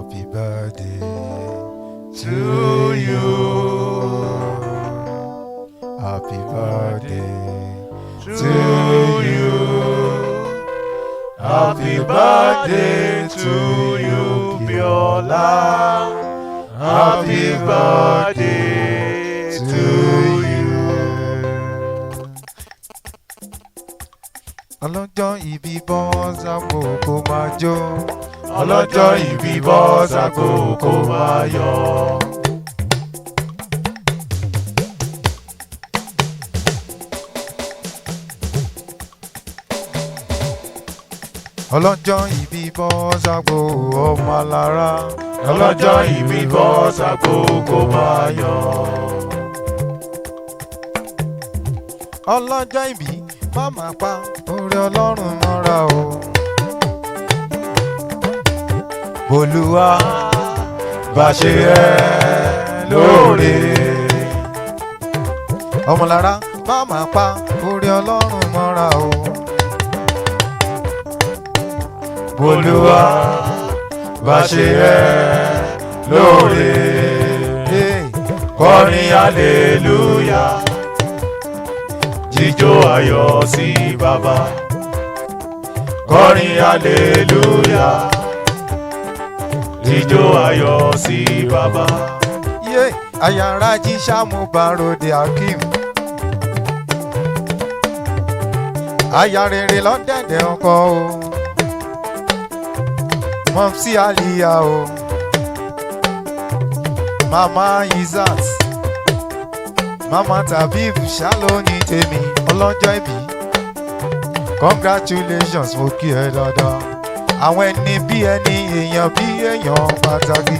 Happy birthday to you. Happy birthday to you. Happy birthday to you, Biola. Happy birthday to you. Ọlọ́jọ́ ìbí bọ́ sápò kó máa jó. Ọlọ́jọ́ ìbí bọ́ sápò kó máa yọ̀. Ọlọ́jọ́ ìbí bọ́ sápò ọmọ alára. Ọlọ́jọ́ ìbí bọ́ sápò kó máa yọ̀. Ọlọ́jọ́ ìbí má máa pa oore Ọlọ́run mọ́ra o. Olúwa bá ṣe ẹ́ lóore. Ọmọlára má máa pa oore Ọlọ́run mọ́ra o. Olúwa bá ṣe ẹ́ lóore. Kọrin hallelujah. Jíjó ayọ̀ sí bàbá. Kọrin hallelujah. Jíjó ayọ̀ sí bàbá. Ayára jí sámú bàròdé Akeem. Aya rere lọ́dẹ̀dẹ̀ ọkọ o. Mọ̀mísí Àlíyá o. Mama Izat. Mama Tabib Shaloni tèmi ọlọ́jọ́ ìbí. Congratulations mo kí ẹ dáadáa. Àwọn ẹni bí ẹni èèyàn bí èèyàn pàtàkì.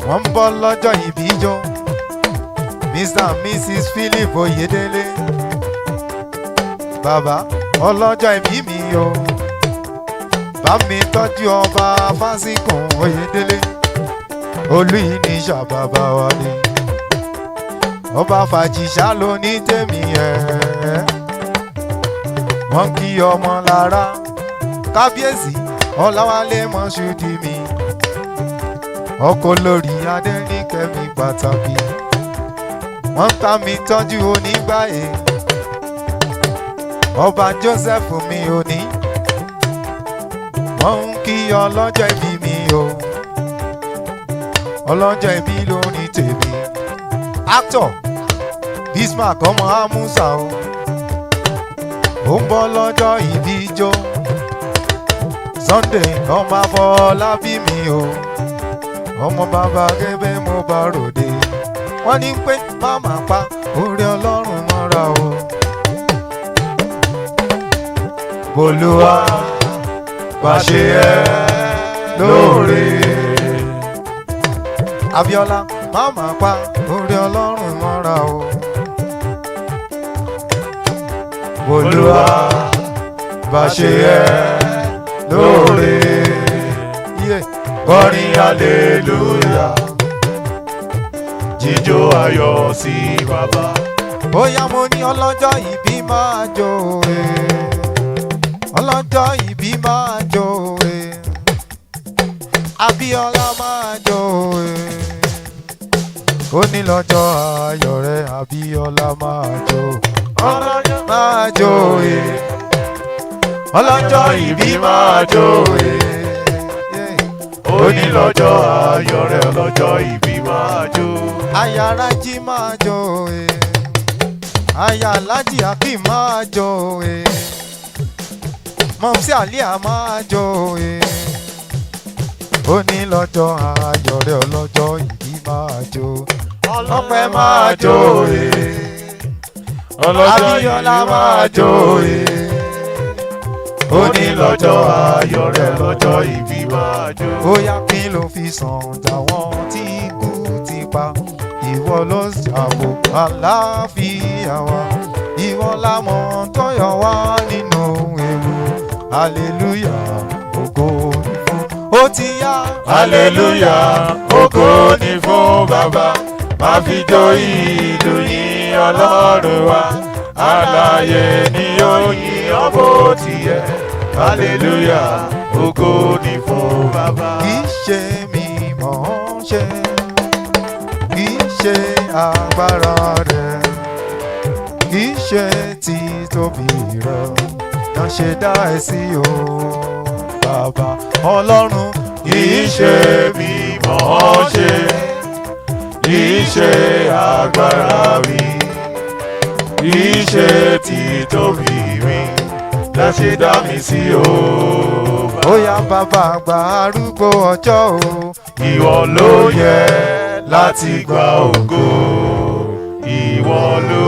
Wọ́n ń bọ́ lọ́jọ́ ìbí jó. Mr and Mrs Philip Oyedele. Bàbá ọlọ́jọ́ ìbí mi o. Bá mi tọ́jú ọba Fásikùn Oyedele. Olú yìí ní ṣàbàbà wa ni. Ọba Fàjìṣà ló ní tèmi ẹ̀. Wọ́n kí ọmọ lára. Kábíyèsí Ọláwálé Mọ́ṣúdì mi. Ọkọ lórí Adéníkẹ́mi pàtàkì. Wọ́n bá mi tọ́jú Onígbàyè. Ọba Joseph mi òní. Wọ́n ń kí ọlọ́jọ́ ìbí mi o. Ọlọ́jọ́ ìbí ló ní tèmi. Actor Bismarck ọmọ Amusa o. Ó ń bọ́ lọ́jọ́ ìbí jó. Sunday ọmọ Afọlábí mi o. Ọmọ bàbá gẹ́gẹ́ mo bá ròde. Wọ́n ní pé má máa pa oore Ọlọ́run mọ́ra o. Olúwa bá ṣe ẹ́ lóore. Abíọ́lá má máa pa oore Ọlọ́run mọ́ra o. Olúwa bá ṣe ẹ́ lóore. Kọrin hallelujah. Jíjó ayọ̀ sí bàbá. Bóyá mo ní ọlọ́jọ́ ìbí máa jó e. Ọlọ́jọ́ ìbí máa jó e. Abíọ́lá máa jó e. Ó ní lọ́jọ́ ayọ̀ rẹ̀ Abíọ́lá máa jó. Ọlọ́jọ́ máa jó e. Ọlọ́jọ́ ìbí máa jó e. Ó ní lọ́jọ́ ayọ̀ rẹ̀ ọlọ́jọ́ ìbí máa jó. Aya Rájí máa jó e. Aya Alhaji Akeem máa jó e. Mọ̀mísí Àlíyá máa jó e. Ó ní lọ́jọ́ ayọ̀ rẹ̀ ọlọ́jọ́ ìbí máa jó. Ọpẹ́ máa jó e. Abíọ́lá máa jó e. Ó ní lọ́jọ́ ayọ̀ rẹ̀ lọ́jọ́ ìbí máa jó. Bóyá kí ló fi sàn dáwọn tí ikú ti pa. Ìwọ ló ṣàbò àlàáfíà wa. Ìwọ lámọ̀ tó yọ wá nínú ewu. Hallelujah, ògo ni fún. Ó ti yá. Hallelujah, ògo ni fún bàbá. Máa fi jó ìlú yìn Ọlọ́run wa. Alààyè ni ó yìn ọ́ bó ti yẹ. Hallelujah, ògo ni fún bàbá. ṣe mímọ̀ ṣe, kì í ṣe agbára rẹ̀, kì í ṣe títóbi rẹ̀ náà ṣe dá ẹ sí o bàbá ọlọ́run. Kì í ṣe mímọ̀ ṣe, kì í ṣe agbára mi, kì í ṣe títóbi mi náà ṣe dá mi sí o. Ó yá bàbá àgbà arúgbó ọjọ́ o, ìwọ ló yẹ láti gba ògo, ìwọ ló